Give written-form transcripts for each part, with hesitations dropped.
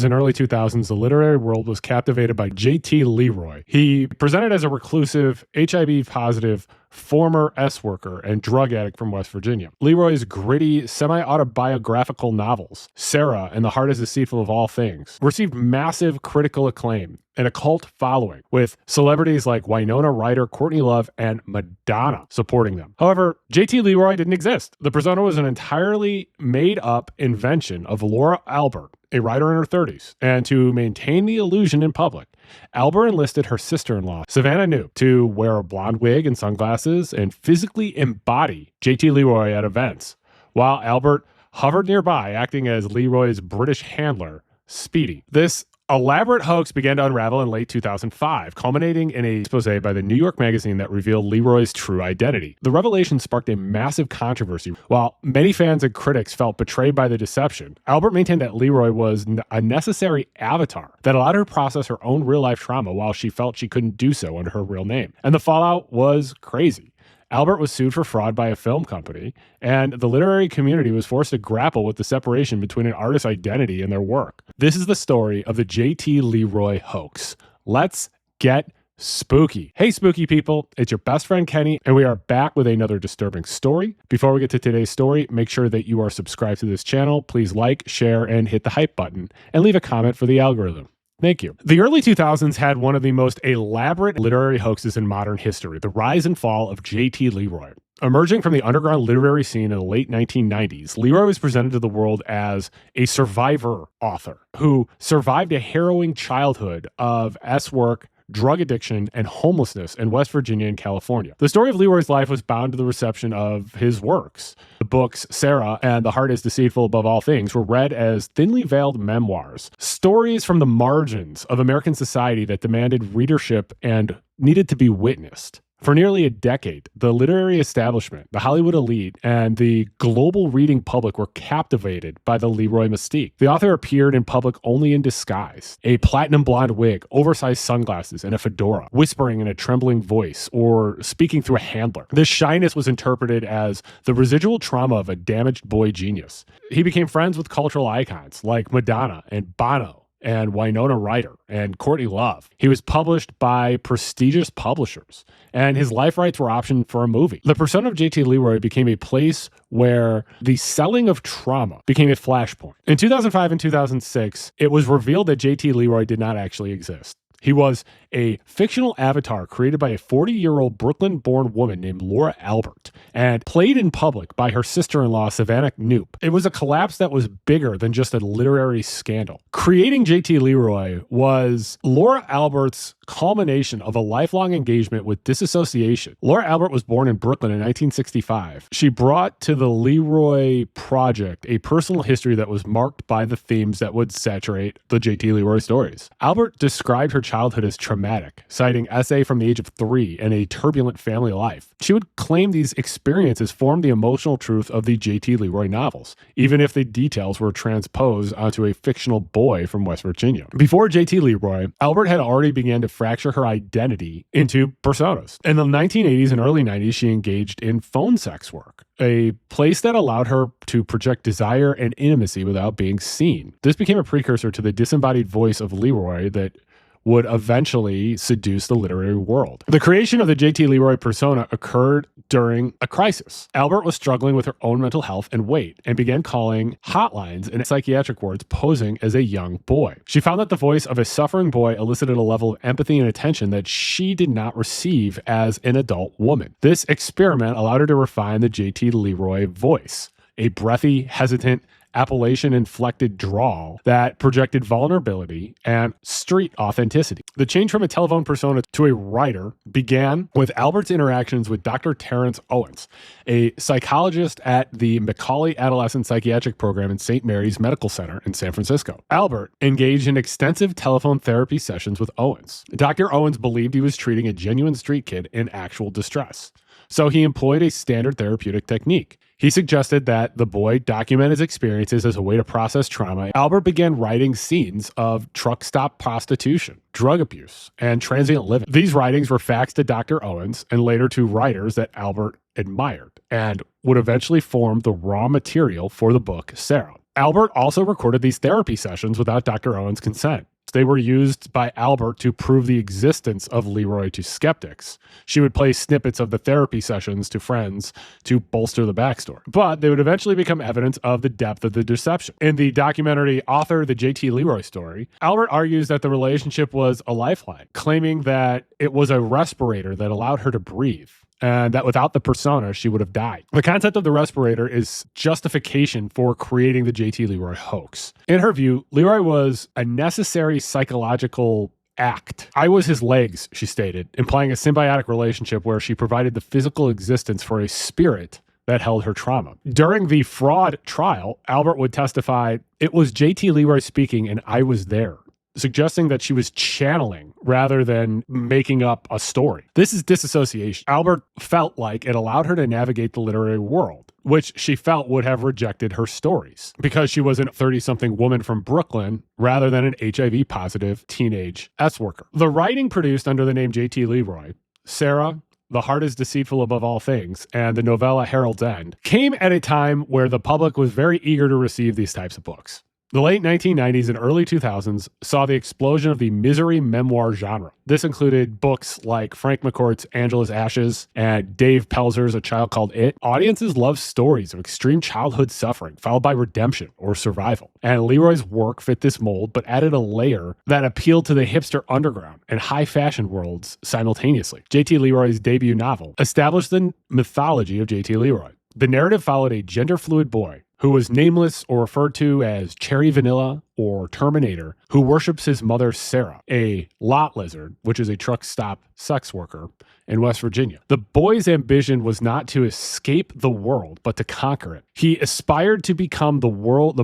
In early 2000s, the literary world was captivated by J.T. LeRoy. He presented as a reclusive, HIV-positive, former S-worker and drug addict from West Virginia. LeRoy's gritty, semi-autobiographical novels, Sarah and The Heart is Deceitful of All Things, received massive critical acclaim and a cult following, with celebrities like Winona Ryder, Courtney Love, and Madonna supporting them. However, J.T. LeRoy didn't exist. The persona was an entirely made-up invention of Laura Albert, a writer in her 30s, and to maintain the illusion in public, Albert enlisted her sister-in-law, Savannah Knoop, to wear a blonde wig and sunglasses and physically embody J.T. LeRoy at events, while Albert hovered nearby, acting as LeRoy's British handler, Speedy. This elaborate hoax began to unravel in late 2005, culminating in an exposé by the New York Magazine that revealed LeRoy's true identity. The revelation sparked a massive controversy. While many fans and critics felt betrayed by the deception, Albert maintained that LeRoy was a necessary avatar that allowed her to process her own real-life trauma while she felt she couldn't do so under her real name. And the fallout was crazy. Albert was sued for fraud by a film company, and the literary community was forced to grapple with the separation between an artist's identity and their work. This is the story of the J.T. LeRoy hoax. Let's get spooky. Hey, spooky people, it's your best friend Kenny, and we are back with another disturbing story. Before we get to today's story, make sure that you are subscribed to this channel. Please like, share, and hit the hype button, and leave a comment for the algorithm. Thank you. The early 2000s had one of the most elaborate literary hoaxes in modern history, the rise and fall of J.T. LeRoy. Emerging from the underground literary scene in the late 1990s, LeRoy was presented to the world as a survivor author who survived a harrowing childhood of S-work, drug addiction, and homelessness in West Virginia and California. The story of LeRoy's life was bound to the reception of his works. The books Sarah and The Heart is Deceitful Above All Things were read as thinly veiled memoirs, stories from the margins of American society that demanded readership and needed to be witnessed. For nearly a decade, the literary establishment, the Hollywood elite, and the global reading public were captivated by the LeRoy mystique. The author appeared in public only in disguise, a platinum blonde wig, oversized sunglasses, and a fedora, whispering in a trembling voice or speaking through a handler. This shyness was interpreted as the residual trauma of a damaged boy genius. He became friends with cultural icons like Madonna and Bono, and Winona Ryder and Courtney Love. He was published by prestigious publishers, and his life rights were optioned for a movie. The persona of J.T. LeRoy became a place where the selling of trauma became a flashpoint. In 2005 and 2006, it was revealed that J.T. LeRoy did not actually exist. He was a fictional avatar created by a 40-year-old Brooklyn-born woman named Laura Albert and played in public by her sister-in-law, Savannah Knoop. It was a collapse that was bigger than just a literary scandal. Creating J.T. LeRoy was Laura Albert's culmination of a lifelong engagement with disassociation. Laura Albert was born in Brooklyn in 1965. She brought to the LeRoy project a personal history that was marked by the themes that would saturate the J.T. LeRoy stories. Albert described her childhood as traumatic, citing SA from the age of 3 and a turbulent family life. She would claim these experiences formed the emotional truth of the J.T. LeRoy novels, even if the details were transposed onto a fictional boy from West Virginia. Before J.T. LeRoy, Albert had already began to fracture her identity into personas. In the 1980s and early 90s, she engaged in phone sex work, a place that allowed her to project desire and intimacy without being seen. This became a precursor to the disembodied voice of LeRoy that would eventually seduce the literary world. The creation of the J.T. LeRoy persona occurred during a crisis. Albert was struggling with her own mental health and weight and began calling hotlines in psychiatric wards posing as a young boy. She found that the voice of a suffering boy elicited a level of empathy and attention that she did not receive as an adult woman. This experiment allowed her to refine the J.T. LeRoy voice, a breathy, hesitant, Appalachian-inflected drawl that projected vulnerability and street authenticity. The change from a telephone persona to a writer began with Albert's interactions with Dr. Terrence Owens, a psychologist at the Macaulay Adolescent Psychiatric Program in St. Mary's Medical Center in San Francisco. Albert engaged in extensive telephone therapy sessions with Owens. Dr. Owens believed he was treating a genuine street kid in actual distress, so he employed a standard therapeutic technique. He suggested that the boy document his experiences as a way to process trauma. Albert began writing scenes of truck stop prostitution, drug abuse, and transient living. These writings were faxed to Dr. Owens and later to writers that Albert admired and would eventually form the raw material for the book Sarah. Albert also recorded these therapy sessions without Dr. Owen's consent. They were used by Albert to prove the existence of LeRoy to skeptics. She would play snippets of the therapy sessions to friends to bolster the backstory. But they would eventually become evidence of the depth of the deception. In the documentary Author, the J.T. LeRoy Story, Albert argues that the relationship was a lifeline, claiming that it was a respirator that allowed her to breathe, and that without the persona, she would have died. The concept of the respirator is justification for creating the J.T. LeRoy hoax. In her view, LeRoy was a necessary psychological act. I was his legs, she stated, implying a symbiotic relationship where she provided the physical existence for a spirit that held her trauma. During the fraud trial, Albert would testify, "It was J.T. LeRoy speaking and I was there," suggesting that she was channeling rather than making up a story. This is disassociation. Albert felt like it allowed her to navigate the literary world, which she felt would have rejected her stories because she was a 30-something woman from Brooklyn rather than an HIV-positive teenage S-worker. The writing produced under the name J.T. LeRoy, Sarah, The Heart is Deceitful Above All Things, and the novella Harold's End, came at a time where the public was very eager to receive these types of books. The late 1990s and early 2000s saw the explosion of the misery memoir genre. This included books like Frank McCourt's Angela's Ashes and Dave Pelzer's A Child Called It. Audiences love stories of extreme childhood suffering, followed by redemption or survival. And LeRoy's work fit this mold, but added a layer that appealed to the hipster underground and high fashion worlds simultaneously. J.T. LeRoy's debut novel established the mythology of J.T. LeRoy. The narrative followed a gender-fluid boy who was nameless or referred to as Cherry Vanilla or Terminator, who worships his mother, Sarah, a lot lizard, which is a truck stop sex worker in West Virginia. The boy's ambition was not to escape the world, but to conquer it. He aspired to become the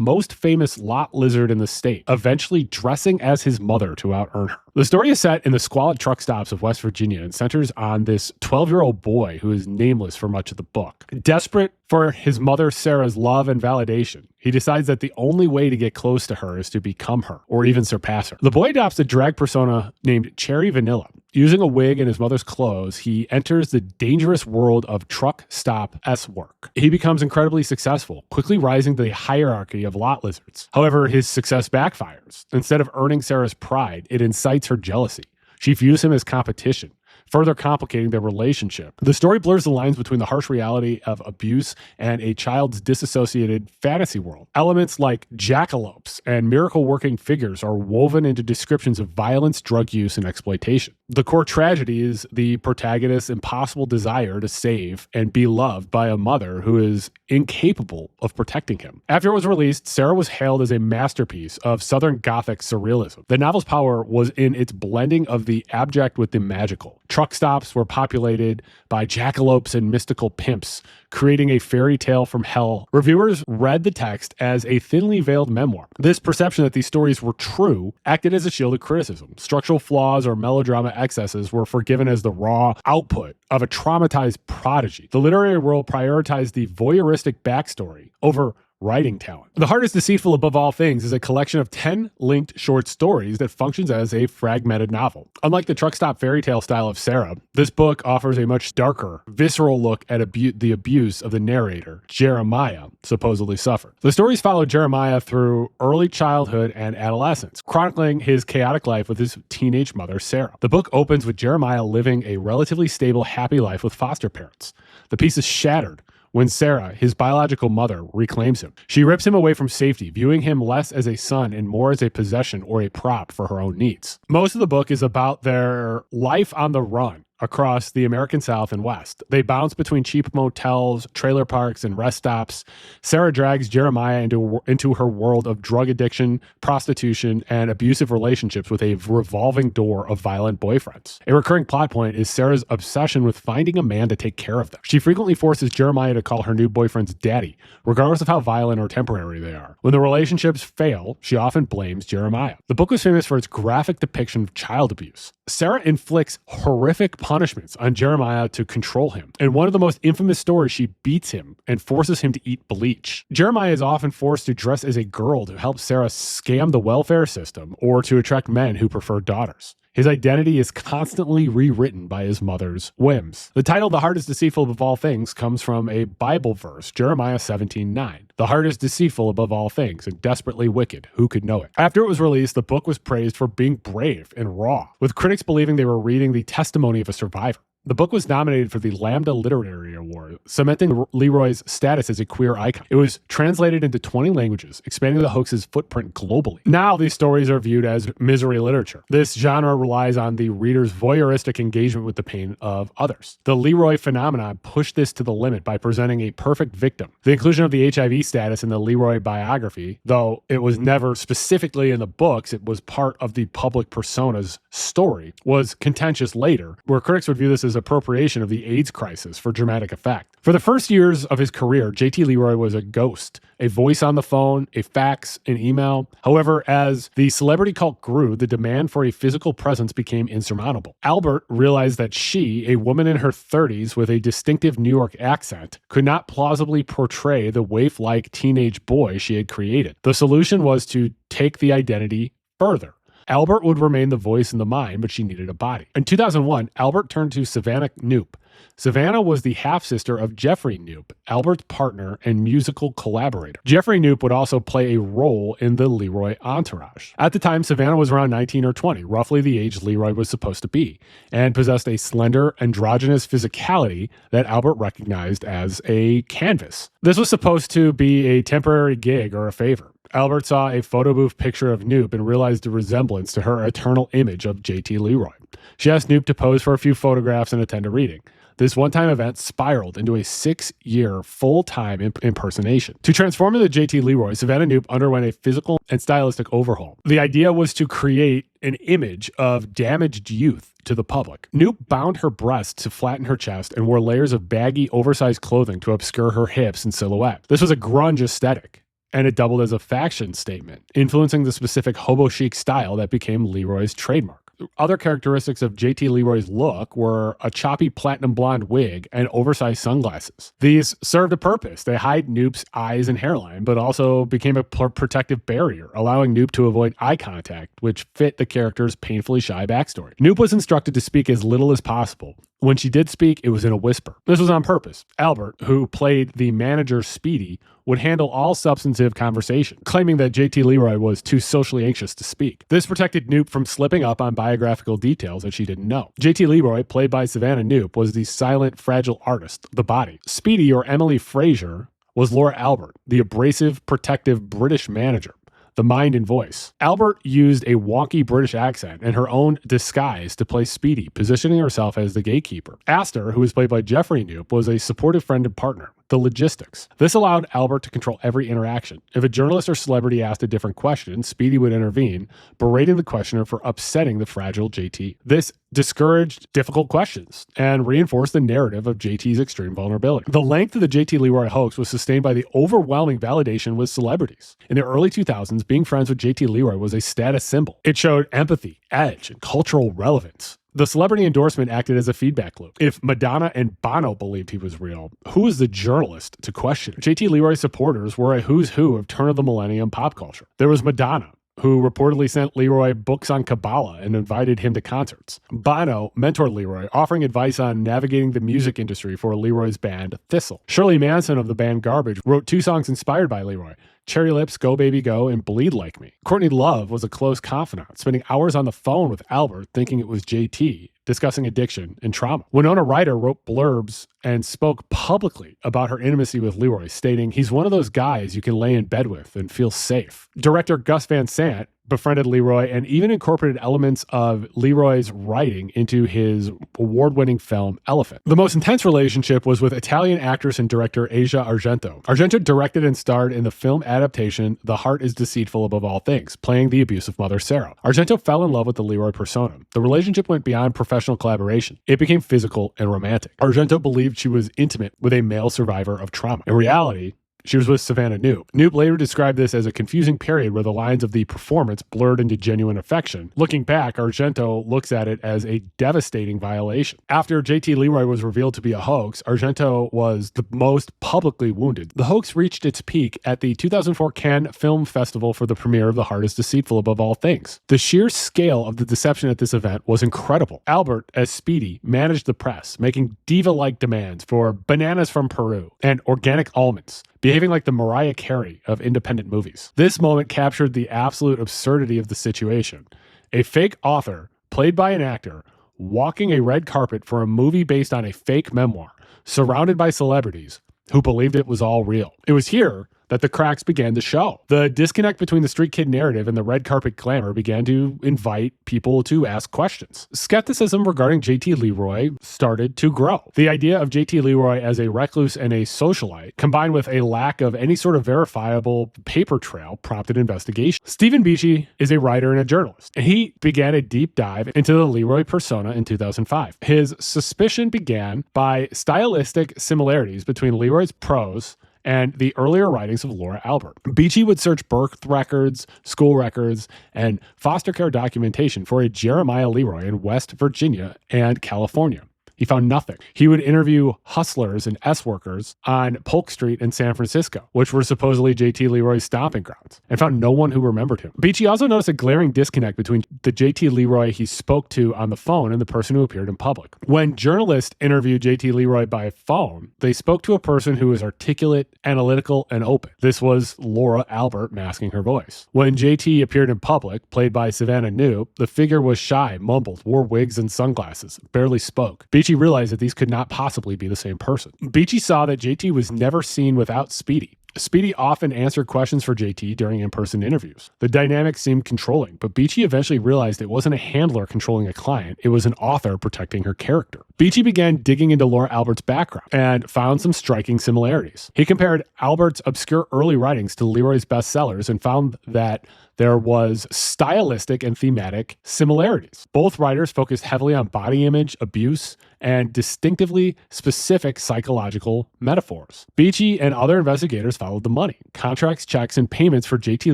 most famous lot lizard in the state, eventually dressing as his mother to out-earn her. The story is set in the squalid truck stops of West Virginia and centers on this 12-year-old boy who is nameless for much of the book. Desperate for his mother Sarah's love and validation, he decides that the only way to get close to her is to become her, or even surpass her. The boy adopts a drag persona named Cherry Vanilla. Using a wig and his mother's clothes, he enters the dangerous world of truck stop S-work. He becomes incredibly successful, quickly rising to the hierarchy of lot lizards. However, his success backfires. Instead of earning Sarah's pride, it incites her jealousy. She views him as competition, further complicating their relationship. The story blurs the lines between the harsh reality of abuse and a child's disassociated fantasy world. Elements like jackalopes and miracle-working figures are woven into descriptions of violence, drug use, and exploitation. The core tragedy is the protagonist's impossible desire to save and be loved by a mother who is incapable of protecting him. After it was released, Sarah was hailed as a masterpiece of Southern Gothic surrealism. The novel's power was in its blending of the abject with the magical. Truck stops were populated by jackalopes and mystical pimps, creating a fairy tale from hell. Reviewers read the text as a thinly veiled memoir. This perception that these stories were true acted as a shield of criticism. Structural flaws or melodrama excesses were forgiven as the raw output of a traumatized prodigy. The literary world prioritized the voyeuristic backstory over writing talent. The Heart is Deceitful Above All Things is a collection of 10 linked short stories that functions as a fragmented novel. Unlike the truck stop fairy tale style of Sarah, this book offers a much darker, visceral look at the abuse of the narrator, Jeremiah, supposedly suffered. The stories follow Jeremiah through early childhood and adolescence, chronicling his chaotic life with his teenage mother, Sarah. The book opens with Jeremiah living a relatively stable, happy life with foster parents. The piece is shattered when Sarah, his biological mother, reclaims him. She rips him away from safety, viewing him less as a son and more as a possession or a prop for her own needs. Most of the book is about their life on the run across the American South and West. They bounce between cheap motels, trailer parks, and rest stops. Sarah drags Jeremiah into her world of drug addiction, prostitution, and abusive relationships with a revolving door of violent boyfriends. A recurring plot point is Sarah's obsession with finding a man to take care of them. She frequently forces Jeremiah to call her new boyfriends daddy, regardless of how violent or temporary they are. When the relationships fail, she often blames Jeremiah. The book was famous for its graphic depiction of child abuse. Sarah inflicts horrific punishments on Jeremiah to control him. In one of the most infamous stories, she beats him and forces him to eat bleach. Jeremiah is often forced to dress as a girl to help Sarah scam the welfare system or to attract men who prefer daughters. His identity is constantly rewritten by his mother's whims. The title, The Heart is Deceitful Above All Things, comes from a Bible verse, Jeremiah 17:9. The heart is deceitful above all things and desperately wicked. Who could know it? After it was released, the book was praised for being brave and raw, with critics believing they were reading the testimony of a survivor. The book was nominated for the Lambda Literary Award, cementing LeRoy's status as a queer icon. It was translated into 20 languages, expanding the hoax's footprint globally. Now these stories are viewed as misery literature. This genre relies on the reader's voyeuristic engagement with the pain of others. The LeRoy phenomenon pushed this to the limit by presenting a perfect victim. The inclusion of the HIV status in the LeRoy biography, though it was never specifically in the books, it was part of the public persona's story, was contentious later, where critics would view this as appropriation of the AIDS crisis for dramatic effect. For the first years of his career, JT LeRoy was a ghost, a voice on the phone, a fax, an email. However, as the celebrity cult grew, the demand for a physical presence became insurmountable. Albert realized that she, a woman in her 30s with a distinctive New York accent, could not plausibly portray the waif-like teenage boy she had created. The solution was to take the identity further. Albert would remain the voice in the mind, but she needed a body. In 2001, Albert turned to Savannah Knoop. Savannah was the half-sister of Jeffrey Knoop, Albert's partner and musical collaborator. Jeffrey Knoop would also play a role in the LeRoy entourage. At the time, Savannah was around 19 or 20, roughly the age LeRoy was supposed to be, and possessed a slender, androgynous physicality that Albert recognized as a canvas. This was supposed to be a temporary gig or a favor. Albert saw a photo booth picture of Knoop and realized the resemblance to her eternal image of JT LeRoy. She asked Knoop to pose for a few photographs and attend a reading. This one-time event spiraled into a 6-year full-time impersonation. To transform into JT LeRoy, Savannah Knoop underwent a physical and stylistic overhaul. The idea was to create an image of damaged youth to the public. Knoop bound her breasts to flatten her chest and wore layers of baggy, oversized clothing to obscure her hips and silhouette. This was a grunge aesthetic, and it doubled as a fashion statement, influencing the specific hobo chic style that became LeRoy's trademark. Other characteristics of JT LeRoy's look were a choppy platinum blonde wig and oversized sunglasses. These served a purpose. They hide Knoop's eyes and hairline, but also became a protective barrier, allowing Knoop to avoid eye contact, which fit the character's painfully shy backstory. Knoop was instructed to speak as little as possible. When she did speak, it was in a whisper. This was on purpose. Albert, who played the manager Speedy, would handle all substantive conversation, claiming that JT LeRoy was too socially anxious to speak. This protected Knoop from slipping up on biographical details that she didn't know. JT LeRoy, played by Savannah Knoop, was the silent, fragile artist, the body. Speedy, or Emily Fraser, was Laura Albert, the abrasive, protective British manager, the mind and voice. Albert used a wonky British accent and her own disguise to play Speedy, positioning herself as the gatekeeper. Astor, who was played by Jeffrey Knoop, was a supportive friend and partner. The logistics. This allowed Albert to control every interaction. If a journalist or celebrity asked a different question, Speedy would intervene, berating the questioner for upsetting the fragile JT. This discouraged difficult questions and reinforced the narrative of JT's extreme vulnerability. The length of the JT LeRoy hoax was sustained by the overwhelming validation with celebrities. In the early 2000s, being friends with JT LeRoy was a status symbol. It showed empathy, edge, and cultural relevance. The celebrity endorsement acted as a feedback loop. If Madonna and Bono believed he was real, who was the journalist to question it? JT LeRoy supporters were a who's who of turn of the millennium pop culture. There was Madonna, who reportedly sent LeRoy books on Kabbalah and invited him to concerts. Bono mentored LeRoy, offering advice on navigating the music industry for LeRoy's band Thistle. Shirley Manson of the band Garbage wrote 2 songs inspired by LeRoy: Cherry Lips, Go Baby Go, and Bleed Like Me. Courtney Love was a close confidant, spending hours on the phone with Albert thinking it was JT, discussing addiction and trauma. Winona Ryder wrote blurbs and spoke publicly about her intimacy with LeRoy, stating, "He's one of those guys you can lay in bed with and feel safe." Director Gus Van Sant befriended LeRoy and even incorporated elements of LeRoy's writing into his award-winning film Elephant. The most intense relationship was with Italian actress and director Asia Argento. Argento directed and starred in the film adaptation The Heart is Deceitful Above All Things, playing the abusive mother Sarah. Argento fell in love with the LeRoy persona. The relationship went beyond professional collaboration. It became physical and romantic. Argento believed she was intimate with a male survivor of trauma. In reality, She was with Savannah Knoop. Knoop later described this as a confusing period where the lines of the performance blurred into genuine affection. Looking back, Argento looks at it as a devastating violation. After JT LeRoy was revealed to be a hoax, Argento was the most publicly wounded. The hoax reached its peak at the 2004 Cannes Film Festival for the premiere of The Heart is Deceitful Above All Things. The sheer scale of the deception at this event was incredible. Albert, as Speedy, managed the press, making diva-like demands for bananas from Peru and organic almonds, behaving like the Mariah Carey of independent movies. This moment captured the absolute absurdity of the situation. A fake author, played by an actor, walking a red carpet for a movie based on a fake memoir, surrounded by celebrities who believed it was all real. It was here that the cracks began to show. The disconnect between the street kid narrative and the red carpet glamour began to invite people to ask questions. Skepticism regarding JT LeRoy started to grow. The idea of JT LeRoy as a recluse and a socialite, combined with a lack of any sort of verifiable paper trail, prompted investigation. Stephen Beachy is a writer and a journalist, and he began a deep dive into the LeRoy persona in 2005. His suspicion began by stylistic similarities between LeRoy's prose and the earlier writings of Laura Albert. Beachy would search birth records, school records, and foster care documentation for a Jeremiah LeRoy in West Virginia and California. He found nothing. He would interview hustlers and S-workers on Polk Street in San Francisco, which were supposedly JT LeRoy's stomping grounds, and found no one who remembered him. Beachy also noticed a glaring disconnect between the JT LeRoy he spoke to on the phone and the person who appeared in public. When journalists interviewed JT LeRoy by phone, they spoke to a person who was articulate, analytical, and open. This was Laura Albert masking her voice. When JT appeared in public, played by Savannah Knoop, the figure was shy, mumbled, wore wigs and sunglasses, barely spoke. Beachy realized that these could not possibly be the same person. Beachy saw that JT was never seen without Speedy. Speedy often answered questions for JT during in-person interviews. The dynamic seemed controlling, but Beachy eventually realized it wasn't a handler controlling a client, it was an author protecting her character. Beachy began digging into Laura Albert's background and found some striking similarities. He compared Albert's obscure early writings to LeRoy's bestsellers and found that there was stylistic and thematic similarities. Both writers focused heavily on body image, abuse, and distinctively specific psychological metaphors. Beachy and other investigators followed the money. Contracts, checks, and payments for JT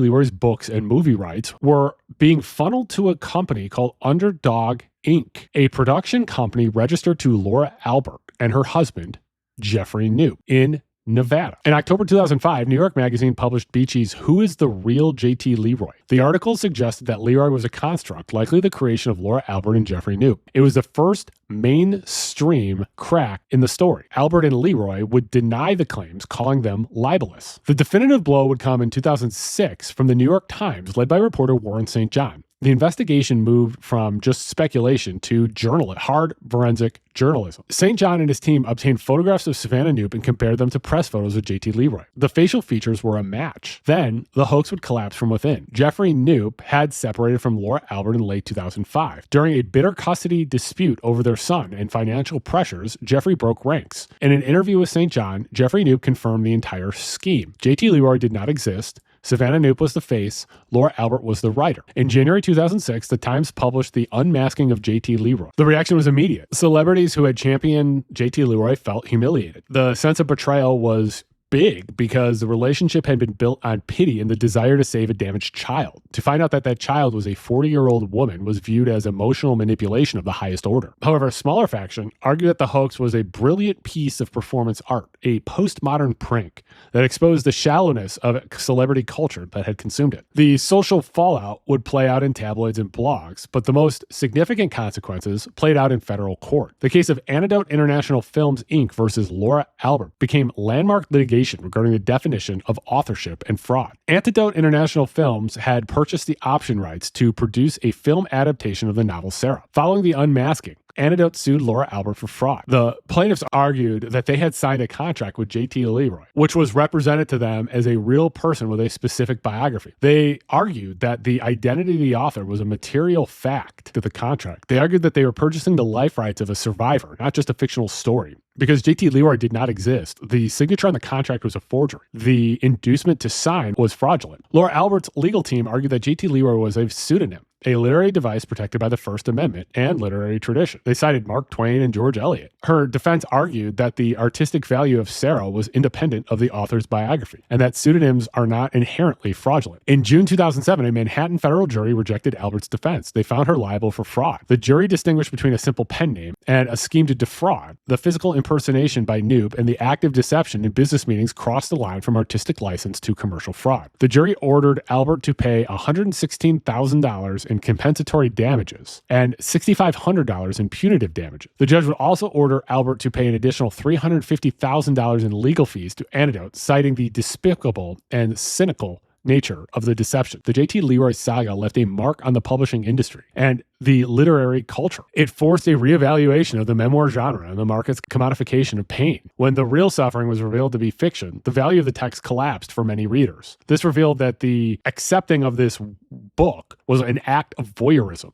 LeRoy's books and movie rights were being funneled to a company called Underdog Inc., a production company registered to Laura Albert and her husband, Jeffrey Knoop, in Nevada. In October 2005, New York Magazine published Beachy's Who is the Real JT LeRoy? The article suggested that LeRoy was a construct, likely the creation of Laura Albert and Jeffrey Knoop. It was the first mainstream crack in the story. Albert and LeRoy would deny the claims, calling them libelous. The definitive blow would come in 2006 from the New York Times, led by reporter Warren St. John. The investigation moved from just speculation to hard forensic journalism. St. John and his team obtained photographs of Savannah Knoop and compared them to press photos of JT LeRoy. The facial features were a match. Then, the hoax would collapse from within. Jeffrey Knoop had separated from Laura Albert in late 2005. During a bitter custody dispute over their son and financial pressures, Jeffrey broke ranks. In an interview with St. John, Jeffrey Knoop confirmed the entire scheme. JT LeRoy did not exist. Savannah Knoop was the face, Laura Albert was the writer. In January 2006, the Times published the Unmasking of JT LeRoy. The reaction was immediate. Celebrities who had championed JT LeRoy felt humiliated. The sense of betrayal was big because the relationship had been built on pity and the desire to save a damaged child. To find out that that child was a 40-year-old woman was viewed as emotional manipulation of the highest order. However, a smaller faction argued that the hoax was a brilliant piece of performance art, a postmodern prank that exposed the shallowness of celebrity culture that had consumed it. The social fallout would play out in tabloids and blogs, but the most significant consequences played out in federal court. The case of Antidote International Films Inc. versus Laura Albert became landmark litigation regarding the definition of authorship and fraud. Antidote International Films had purchased the option rights to produce a film adaptation of the novel Sarah. Following the unmasking, Antidote sued Laura Albert for fraud. The plaintiffs argued that they had signed a contract with JT LeRoy, which was represented to them as a real person with a specific biography. They argued that the identity of the author was a material fact to the contract. They argued that they were purchasing the life rights of a survivor, not just a fictional story. Because JT LeRoy did not exist, the signature on the contract was a forgery. The inducement to sign was fraudulent. Laura Albert's legal team argued that JT LeRoy was a pseudonym. a literary device protected by the First Amendment and literary tradition. They cited Mark Twain and George Eliot. Her defense argued that the artistic value of Sarah was independent of the author's biography, and that pseudonyms are not inherently fraudulent. In June 2007, a Manhattan federal jury rejected Albert's defense. They found her liable for fraud. The jury distinguished between a simple pen name and a scheme to defraud. The physical impersonation by Knoop and the active deception in business meetings crossed the line from artistic license to commercial fraud. The jury ordered Albert to pay $116,000 in compensatory damages and $6,500 in punitive damages. The judge would also order Albert to pay an additional $350,000 in legal fees to Antidote, citing the despicable and cynical nature of the deception. The J.T. LeRoy saga left a mark on the publishing industry and the literary culture. It forced a reevaluation of the memoir genre and the market's commodification of pain. When the real suffering was revealed to be fiction, the value of the text collapsed for many readers. This revealed that the accepting of this book was an act of voyeurism,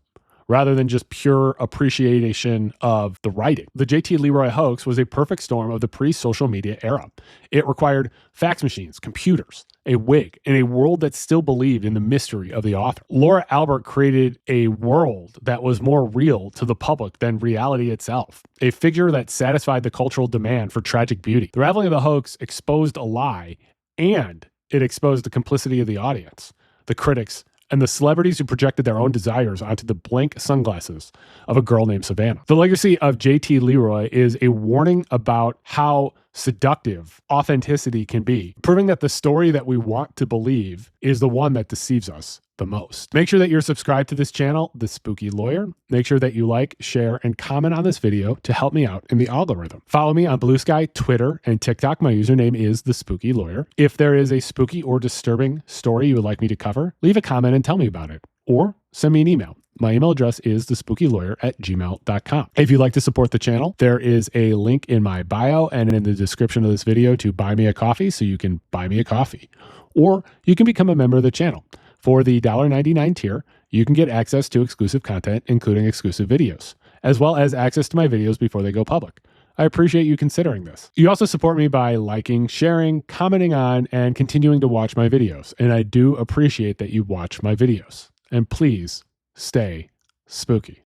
rather than just pure appreciation of the writing. The J.T. LeRoy hoax was a perfect storm of the pre-social media era. It required fax machines, computers, a wig, and a world that still believed in the mystery of the author. Laura Albert created a world that was more real to the public than reality itself, a figure that satisfied the cultural demand for tragic beauty. The Unraveling of the hoax exposed a lie, and it exposed the complicity of the audience, the critics, and the celebrities who projected their own desires onto the blank sunglasses of a girl named Savannah. The legacy of J.T. LeRoy is a warning about how seductive authenticity can be, proving that the story that we want to believe is the one that deceives us the most. Make sure that you're subscribed to this channel, The Spooky Lawyer. Make sure that you like, share, and comment on this video to help me out in the algorithm. Follow me on Blue Sky, Twitter, and TikTok. My username is The Spooky Lawyer. If there is a spooky or disturbing story you would like me to cover, leave a comment and tell me about it, or send me an email. My email address is thespookylawyer@gmail.com. If you'd like to support the channel, there is a link in my bio and in the description of this video to buy me a coffee, so you can buy me a coffee. Or you can become a member of the channel. For the $1.99 tier, you can get access to exclusive content, including exclusive videos, as well as access to my videos before they go public. I appreciate you considering this. You also support me by liking, sharing, commenting on, and continuing to watch my videos. And I do appreciate that you watch my videos. And please stay spooky.